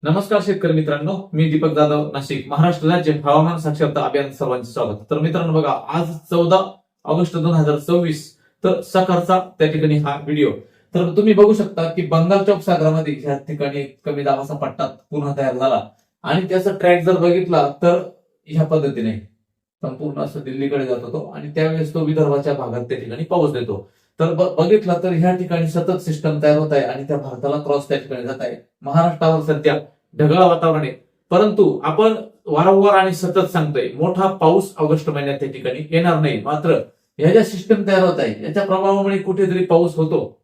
नमस्कार शेतकरी मित्रांनो, मी दीपक जाधव, नाशिक. महाराष्ट्र राज्य हवामान साक्षरता अभियान सर्वांचे स्वागत. तर मित्रांनो बघा, आज 14 ऑगस्ट 2024, तर सकाळचा त्या ठिकाणी हा व्हिडिओ. तर तुम्ही बघू शकता की बंगालच्या उपसागरामध्ये या ठिकाणी कमी दाबाचा पट्टा पुन्हा तयार झाला आणि त्याचा ट्रॅक जर बघितला तर ह्या पद्धतीने संपूर्ण असं दिल्लीकडे जात होतो आणि त्यावेळेस तो विदर्भाच्या भागात त्या ठिकाणी पाऊस देतो. तर बघितला तर ह्या ठिकाणी सतत सिस्टम तयार होत आहे आणि त्या भारताला क्रॉस त्या ठिकाणी जात आहे. महाराष्ट्रावर सध्या ढगाळ वातावरण आहे, परंतु आपण वारंवार आणि सतत सांगतोय मोठा पाऊस ऑगस्ट महिन्यात त्या ठिकाणी येणार नाही. मात्र ह्या ज्या सिस्टम तयार होत आहे याच्या प्रभावामुळे कुठेतरी पाऊस होतो.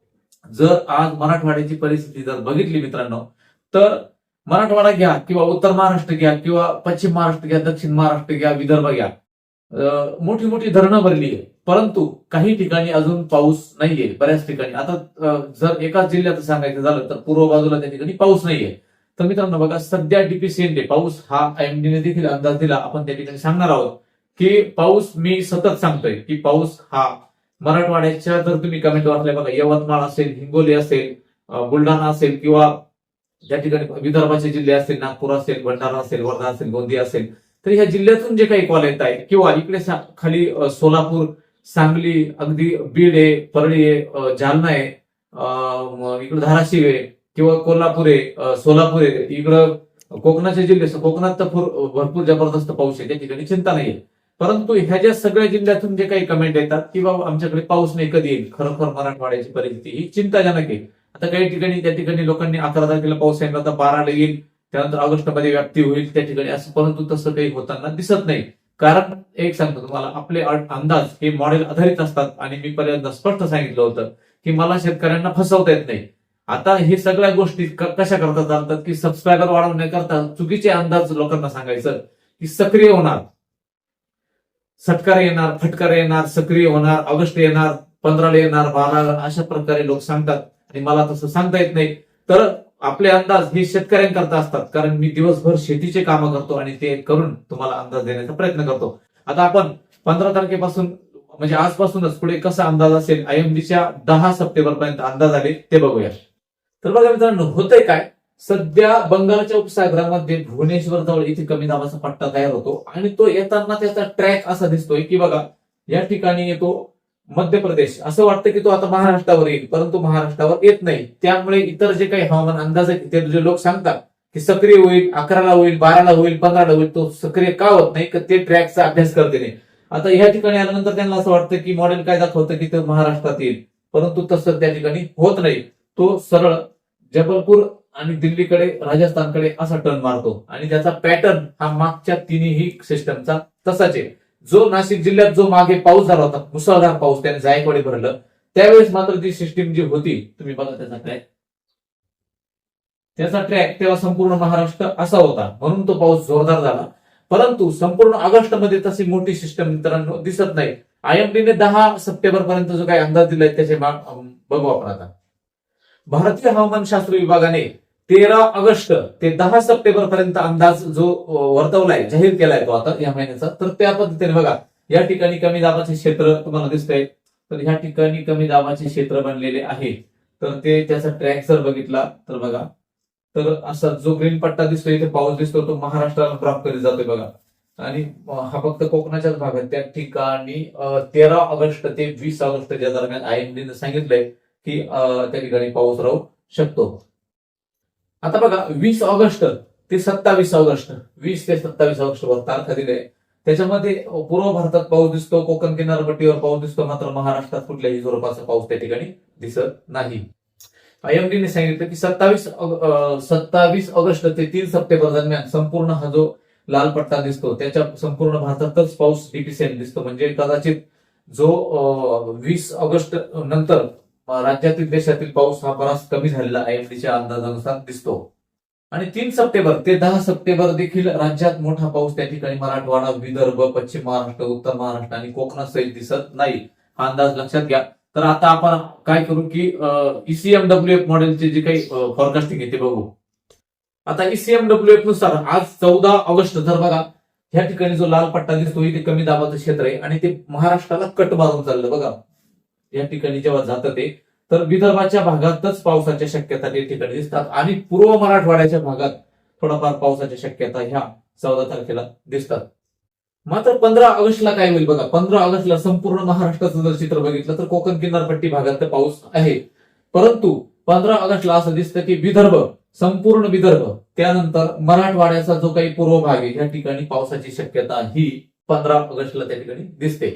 जर आज मराठवाड्याची परिस्थिती जर बघितली मित्रांनो, तर मराठवाडा घ्या किंवा उत्तर महाराष्ट्र घ्या किंवा पश्चिम महाराष्ट्र घ्या, दक्षिण महाराष्ट्र घ्या, विदर्भ घ्या, मोठी मोठी धरणं भरली आहे, परंतु काही ठिकाणी अजून पाऊस नाहीये. बऱ्याच ठिकाणी आता जर एकाच जिल्ह्यात सांगायचं झालं तर पूर्व बाजूला त्या ठिकाणी पाऊस नाहीये. तर मित्रांनो बघा, सध्या डीपीसीएनने पाऊस हा आयएमडीने देखील अंदाज दिला. आपण त्या ठिकाणी सांगणार आहोत की पाऊस, मी सतत सांगतोय की पाऊस हा मराठवाड्याच्या, जर तुम्ही कमेंट वाचल्या बघा, यवतमाळ असेल, हिंगोली असेल, बुलढाणा असेल किंवा त्या ठिकाणी विदर्भाचे जिल्हे असतील, नागपूर असेल, भंडारा असेल, वर्धा असेल, गोंदिया असेल, तर ह्या जिल्ह्यातून जे काही कॉल येत आहे किंवा इकडे खाली सोलापूर, सांगली, अगदी बीड आहे, परळी आहे, जालना आहे, इकडे धाराशिव आहे किंवा कोल्हापूर आहे, सोलापूर आहे, इकडं कोकणाचे जिल्हे, कोकणात तर भरपूर जबरदस्त पाऊस आहे, त्या ठिकाणी चिंता नाहीये. परंतु ह्या ज्या सगळ्या जिल्ह्यातून जे काही कमेंट येतात की बाबा आमच्याकडे पाऊस नाही, कधी येईल, खरोखर मराठवाड्याची परिस्थिती ही चिंताजनक आहे. आता काही ठिकाणी त्या ठिकाणी लोकांनी 11 तारखेला पाऊस सांगितला, आता 12 येईल, त्यानंतर ऑगस्ट मध्ये व्याप्ती होईल त्या ठिकाणी असं, परंतु तसं काही होताना दिसत नाही. कारण एक सांगतो तुम्हाला, आपले अंदाज हे मॉडेल आधारित असतात आणि मी पहिल्यांदा स्पष्ट सांगितलं होतं की मला शेतकऱ्यांना फसवता येत नाही. आता हे सगळ्या गोष्टी कशा करता चालतात की सबस्क्रायबर वाढवण्याकरता चुकीचे अंदाज लोकांना सांगायचं की सक्रिय होणार, सटकार येणार, फटकार येणार, सक्रिय होणार, ऑगस्ट येणार, 15 येणार, 12, अशा प्रकारे लोक सांगतात आणि मला तसं सांगता येत नाही. तर आपले अंदाज हे शेतकऱ्यांकरता असतात, कारण मी दिवसभर शेतीचे कामं करतो आणि ते करून तुम्हाला अंदाज देण्याचा प्रयत्न करतो. आता आपण 15 तारखेपासून म्हणजे आजपासूनच पुढे कसा अंदाज असेल, आयएमडीच्या 10 सप्टेंबर पर्यंत अंदाज आले ते बघूया. तर बघा मित्रांनो, होतंय काय, सध्या बंगालच्या उपसागरामध्ये भुवनेश्वर जवळ इथे कमी दाबाचा पट्टा तयार होतो आणि तो येताना त्याचा ट्रॅक असा दिसतोय की बघा, या ठिकाणी येतो मध्य प्रदेश, असं वाटतं की तो आता महाराष्ट्रावर येईल, परंतु महाराष्ट्रावर येत नाही. त्यामुळे इतर जे काही हवामान अंदाज आहेत ते जे लोक सांगतात की सक्रिय होईल, 11 होईल, 12 होईल, 15 होईल, तो सक्रिय का होत नाही, ते ट्रॅकचा अभ्यास करते नाही. आता ह्या ठिकाणी आल्यानंतर त्यांना असं वाटतं की मॉडेल काय दाखवतं की ते महाराष्ट्रात येईल, परंतु तसं त्या ठिकाणी होत नाही. तो सरळ जबलपूर आणि दिल्लीकडे, राजस्थानकडे असा टर्न मारतो आणि त्याचा पॅटर्न हा मागच्या तिन्ही सिस्टमचा तसाच आहे. जो नाशिक जिल्ह्यात जो मागे पाऊस झाला होता, मुसळधार पाऊस, त्याने जायकवाडी भरलं, त्यावेळेस मात्र ती सिस्टीम जी होती, तुम्ही बघा त्याचा ट्रॅक तेव्हा संपूर्ण महाराष्ट्र असा होता, म्हणून तो पाऊस जोरदार झाला. परंतु संपूर्ण ऑगस्ट मध्ये तशी मोठी सिस्टम मित्रांनो दिसत नाही. आयएमडीने 10 सप्टेंबर पर्यंत जो काही अंदाज दिलाय त्याचे बघू आपण आता. भारतीय हवामानशास्त्र विभागाने 13 ऑगस्ट ते 10 सप्टेंबर पर्यंत अंदाज जो वर्तवलाय, जाहीर केलाय तो आता या महिन्याचा, तर त्या पद्धतीने बघा, या ठिकाणी कमी दाबाचे क्षेत्र तुम्हाला दिसतंय, तर ह्या ठिकाणी कमी दाबाचे क्षेत्र बनलेले आहे. तर ते त्याचा ट्रॅक जर बघितला तर बघा, तर असा जो ग्रीन पट्टा दिसतोय, इथे पाऊस दिसतो, तो महाराष्ट्राला ड्रॉप करीत जातोय बघा, आणि हा फक्त कोकणाच्याच भागात. त्या ठिकाणी 13 ऑगस्ट ते 20 ऑगस्टच्या दरम्यान आयएमडीने सांगितलंय की त्या ठिकाणी पाऊस राहू शकतो. आता बघा, 20 ऑगस्ट ते 27 ऑगस्ट, 20 ते 27 ऑगस्ट वर तारखा दिल्या, त्याच्यामध्ये पूर्व भारतात पाऊस दिसतो, कोकण किनारपट्टीवर पाऊस दिसतो, मात्र महाराष्ट्रात कुठल्याही स्वरूपाचा पाऊस त्या ठिकाणी दिसत नाही. आयएमडीने सांगितलं की 27 ऑगस्ट ते 3 सप्टेंबर दरम्यान संपूर्ण हा जो लाल पट्टा दिसतो त्याच्या संपूर्ण भारतातच पाऊस डीपीसीएन दिसतो. म्हणजे कदाचित जो 20 ऑगस्ट नंतर राज्यातील, देशातील पाऊस हा बराच कमी झालेला आयएमडीच्या अंदाजानुसार दिसतो. आणि 3 सप्टेंबर ते 10 सप्टेंबर देखील राज्यात मोठा पाऊस त्या ठिकाणी मराठवाडा, विदर्भ, पश्चिम महाराष्ट्र, उत्तर महाराष्ट्र आणि कोकणात सहित दिसत नाही. हा अंदाज लक्षात घ्या. तर आता आपण काय करू की ईसीएमडब्ल्यूएफ मॉडेलचे जे काही फॉरकास्टिंग आहे ते बघू. आता ईसीएमडब्ल्यूएफ नुसार आज 14 ऑगस्ट जर बघा, ह्या ठिकाणी जो लाल पट्टा दिसतो इथे कमी दाबाचं क्षेत्र आहे आणि ते महाराष्ट्राला कट मारून चाललं बघा. या ठिकाणी जेव्हा जातं ते, तर विदर्भाच्या भागातच पावसाच्या शक्यता या ठिकाणी दिसतात आणि पूर्व मराठवाड्याच्या भागात थोडाफार पावसाच्या शक्यता ह्या 14 तारखेला दिसतात. मात्र 15 ऑगस्टला काय होईल बघा. 15 ऑगस्टला संपूर्ण महाराष्ट्राचं जर चित्र बघितलं तर कोकण किनारपट्टी भागात तर पाऊस आहे, परंतु 15 ऑगस्टला असं दिसतं की विदर्भ, संपूर्ण विदर्भ, त्यानंतर मराठवाड्याचा जो काही पूर्व भाग आहे या ठिकाणी पावसाची शक्यता ही 15 ऑगस्टला त्या ठिकाणी दिसते.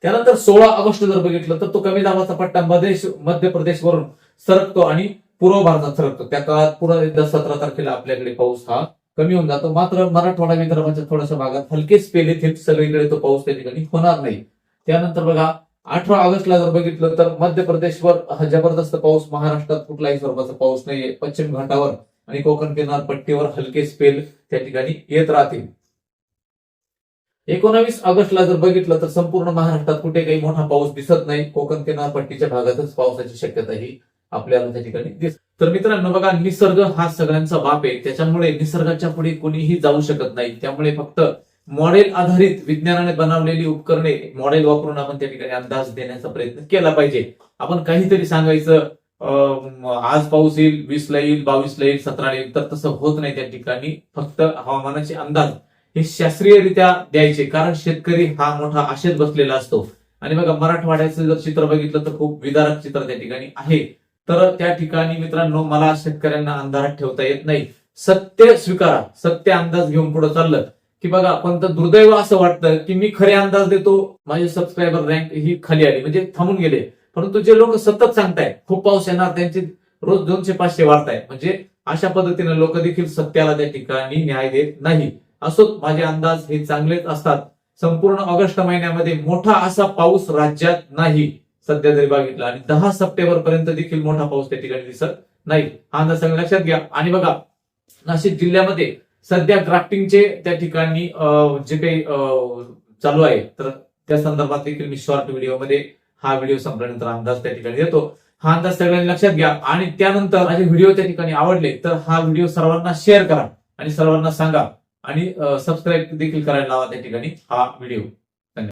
त्यानंतर 16 ऑगस्ट जर बघितलं तर तो कमी दाबाचा पट्टा मध्य प्रदेशवरून सरकतो आणि पूर्व भारतात सरकतो. त्या काळात पुन्हा एकदा 17 तारखेला आपल्याकडे पाऊस हा कमी होऊन जातो. मात्र मराठवाडा विदर्भाच्या थोड्याशा भागात हलके स्पेल येथे सगळीकडे तो पाऊस त्या ठिकाणी होणार नाही. त्यानंतर बघा 18 ऑगस्टला जर बघितलं तर मध्य प्रदेशवर जबरदस्त पाऊस, महाराष्ट्रात कुठलाही स्वरूपाचा पाऊस नाहीये. पश्चिम घाटावर आणि कोकण किनारपट्टीवर हलके स्पेल त्या ठिकाणी येत राहतील. 19 ऑगस्टला जर बघितलं तर संपूर्ण महाराष्ट्रात कुठे काही मोठा पाऊस दिसत नाही. कोकण किनारपट्टीच्या भागातच पावसाची शक्यता ही आपल्याला त्या ठिकाणी दिसते. तर मित्रांनो बघा, निसर्ग हा सगळ्यांचा बाप आहे, त्याच्यामुळे निसर्गाच्या पुढे कोणीही जाऊ शकत नाही. त्यामुळे फक्त मॉडेल आधारित विज्ञानाने बनवलेली उपकरणे, मॉडेल वापरून आपण त्या ठिकाणी अंदाज देण्याचा प्रयत्न केला पाहिजे. आपण काहीतरी सांगायचं आज पाऊस येईल, 20ला येईल, 22ला येईल, 17ला येईल, तर तसं होत नाही. त्या ठिकाणी फक्त हवामानाचे अंदाज हे शास्त्रीयरित्या द्यायचे, कारण शेतकरी हा मोठा आशेत बसलेला असतो. आणि बघा मराठवाड्याचं जर चित्र बघितलं तर खूप विदारक चित्र त्या ठिकाणी आहे. तर त्या ठिकाणी मित्रांनो मला शेतकऱ्यांना अंधारात ठेवता येत नाही. सत्य स्वीकारा, सत्य अंदाज घेऊन पुढे चाललं की बघा, पण तर दुर्दैव असं वाटतं की मी खरे अंदाज देतो, माझे सबस्क्रायबर रँक ही खाली आली, म्हणजे थांबून गेले. परंतु जे लोक सतत सांगताय खूप पाऊस येणार, त्यांचे रोज 200-500 वाढताय, म्हणजे अशा पद्धतीने लोक देखील सत्याला त्या ठिकाणी न्याय देत नाही. असो, माझे अंदाज हे चांगलेच असतात. संपूर्ण ऑगस्ट महिन्यामध्ये मोठा असा पाऊस राज्यात नाही सध्या जरी बघितला, आणि 10 सप्टेंबर पर्यंत देखील मोठा पाऊस त्या ठिकाणी दिसत नाही. हा अंदाज सगळं लक्षात घ्या. आणि बघा नाशिक जिल्ह्यामध्ये सध्या ग्राफ्टिंगचे त्या ठिकाणी जे काही चालू आहे, तर त्या संदर्भात देखील मी शॉर्ट व्हिडिओमध्ये हा व्हिडिओ संपल्यानंतर अंदाज त्या ठिकाणी देतो. हा अंदाज सगळ्यांनी लक्षात घ्या. आणि त्यानंतर माझे व्हिडिओ त्या ठिकाणी आवडले तर हा व्हिडिओ सर्वांना शेअर करा आणि सर्वांना सांगा, आणि सबस्क्राईब देखील करायला लावा त्या ठिकाणी हा व्हिडिओ.